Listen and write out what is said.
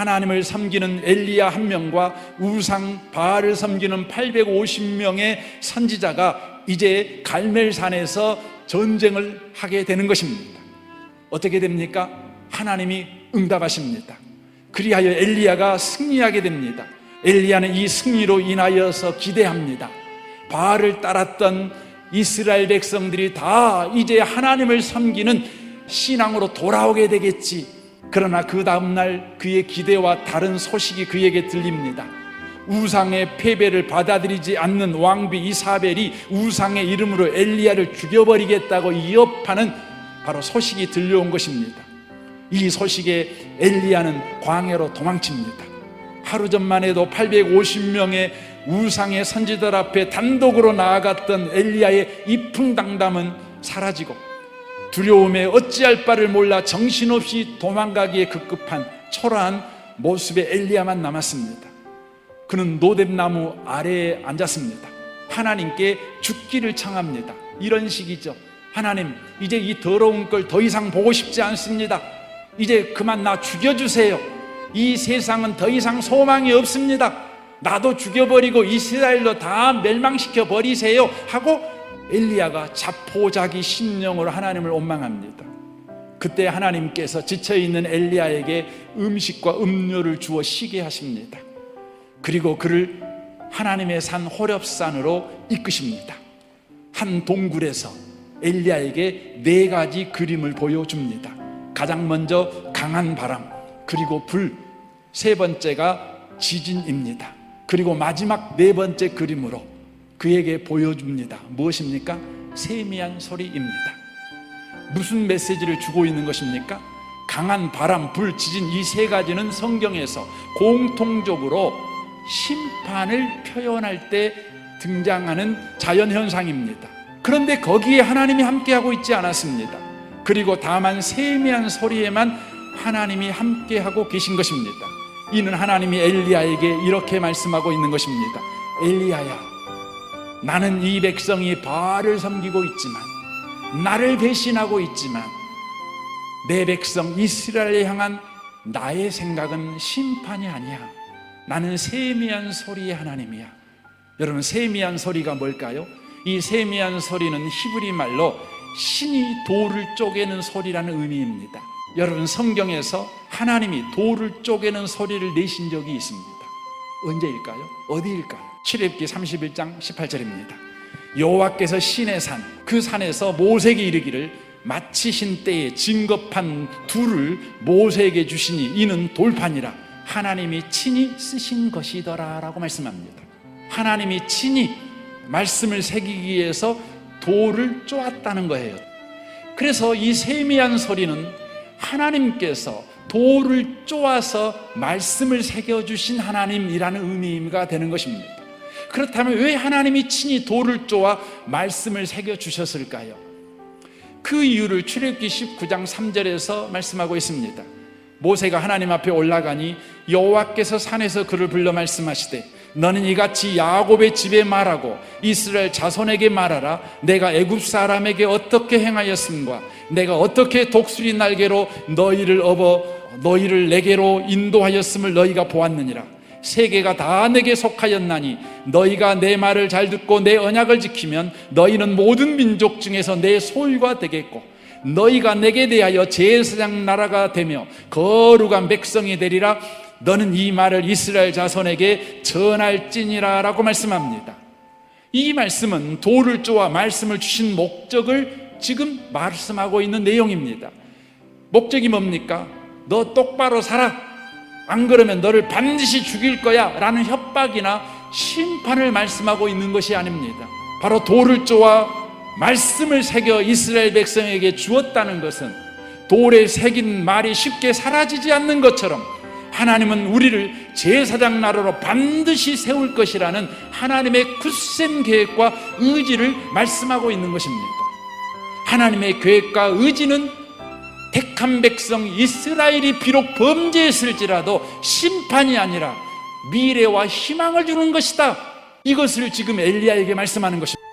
하나님을 섬기는 엘리야 한 명과 우상 바알을 섬기는 850명의 선지자가 이제 갈멜산에서 전쟁을 하게 되는 것입니다. 어떻게 됩니까? 하나님이 응답하십니다. 그리하여 엘리야가 승리하게 됩니다. 엘리야는 이 승리로 인하여서 기대합니다. 바알을 따랐던 이스라엘 백성들이 다 이제 하나님을 섬기는 신앙으로 돌아오게 되겠지. 그러나 그 다음날 그의 기대와 다른 소식이 그에게 들립니다. 우상의 패배를 받아들이지 않는 왕비 이사벨이 우상의 이름으로 엘리야를 죽여버리겠다고 위협하는 바로 소식이 들려온 것입니다. 이 소식에 엘리야는 광야로 도망칩니다. 하루 전만 해도 850명의 우상의 선지자들 앞에 단독으로 나아갔던 엘리야의 이풍당담은 사라지고 두려움에 어찌할 바를 몰라 정신없이 도망가기에 급급한 초라한 모습의 엘리야만 남았습니다. 그는 노뎀나무 아래에 앉았습니다. 하나님께 죽기를 청합니다. 이런 식이죠. 하나님, 이제 이 더러운 걸 더 이상 보고 싶지 않습니다. 이제 그만 나 죽여주세요. 이 세상은 더 이상 소망이 없습니다. 나도 죽여버리고 이스라엘로 다 멸망시켜 버리세요 하고 엘리야가 자포자기 심령으로 하나님을 원망합니다. 그때 하나님께서 지쳐있는 엘리야에게 음식과 음료를 주어 쉬게 하십니다. 그리고 그를 하나님의 산 호렙산으로 이끄십니다. 한 동굴에서 엘리야에게 4가지 그림을 보여줍니다. 가장 먼저 강한 바람, 그리고 불, 3번째가 지진입니다. 그리고 마지막 4번째 그림으로 그에게 보여줍니다. 무엇입니까? 세미한 소리입니다. 무슨 메시지를 주고 있는 것입니까? 강한 바람, 불, 지진, 이 3가지는 성경에서 공통적으로 심판을 표현할 때 등장하는 자연현상입니다. 그런데 거기에 하나님이 함께하고 있지 않았습니다. 그리고 다만 세미한 소리에만 하나님이 함께하고 계신 것입니다. 이는 하나님이 엘리야에게 이렇게 말씀하고 있는 것입니다. 엘리야야, 나는 이 백성이 바알을 섬기고 있지만, 나를 배신하고 있지만, 내 백성 이스라엘에 향한 나의 생각은 심판이 아니야. 나는 세미한 소리의 하나님이야. 여러분, 세미한 소리가 뭘까요? 이 세미한 소리는 히브리 말로 신이 돌을 쪼개는 소리라는 의미입니다. 여러분, 성경에서 하나님이 돌을 쪼개는 소리를 내신 적이 있습니다. 언제일까요? 어디일까요? 출애굽기 31장 18절입니다. 여호와께서 시내 산, 그 산에서 모세에게 이르기를 마치신 때에 진급한 둘을 모세에게 주시니 이는 돌판이라 하나님이 친히 쓰신 것이더라 라고 말씀합니다. 하나님이 친히 말씀을 새기기 위해서 돌을 쪼았다는 거예요. 그래서 이 세미한 소리는 하나님께서 돌을 쪼아서 말씀을 새겨주신 하나님이라는 의미가 되는 것입니다. 그렇다면 왜 하나님이 친히 돌을 쪼아 말씀을 새겨주셨을까요? 그 이유를 출애굽기 19장 3절에서 말씀하고 있습니다. 모세가 하나님 앞에 올라가니 여호와께서 산에서 그를 불러 말씀하시되 너는 이같이 야곱의 집에 말하고 이스라엘 자손에게 말하라. 내가 애굽 사람에게 어떻게 행하였음과 내가 어떻게 독수리 날개로 너희를 업어 너희를 내게로 인도하였음을 너희가 보았느니라. 세계가 다 내게 속하였나니 너희가 내 말을 잘 듣고 내 언약을 지키면 너희는 모든 민족 중에서 내 소유가 되겠고 너희가 내게 대하여 제사장 나라가 되며 거룩한 백성이 되리라. 너는 이 말을 이스라엘 자손에게 전할지니라 라고 말씀합니다. 이 말씀은 돌을 쪼아 말씀을 주신 목적을 지금 말씀하고 있는 내용입니다. 목적이 뭡니까? 너 똑바로 살아, 안 그러면 너를 반드시 죽일 거야 라는 협박이나 심판을 말씀하고 있는 것이 아닙니다. 바로 돌을 쪼아 말씀을 새겨 이스라엘 백성에게 주었다는 것은 돌에 새긴 말이 쉽게 사라지지 않는 것처럼 하나님은 우리를 제사장 나라로 반드시 세울 것이라는 하나님의 굳센 계획과 의지를 말씀하고 있는 것입니다. 하나님의 계획과 의지는 택한 백성 이스라엘이 비록 범죄했을지라도 심판이 아니라 미래와 희망을 주는 것이다. 이것을 지금 엘리야에게 말씀하는 것입니다.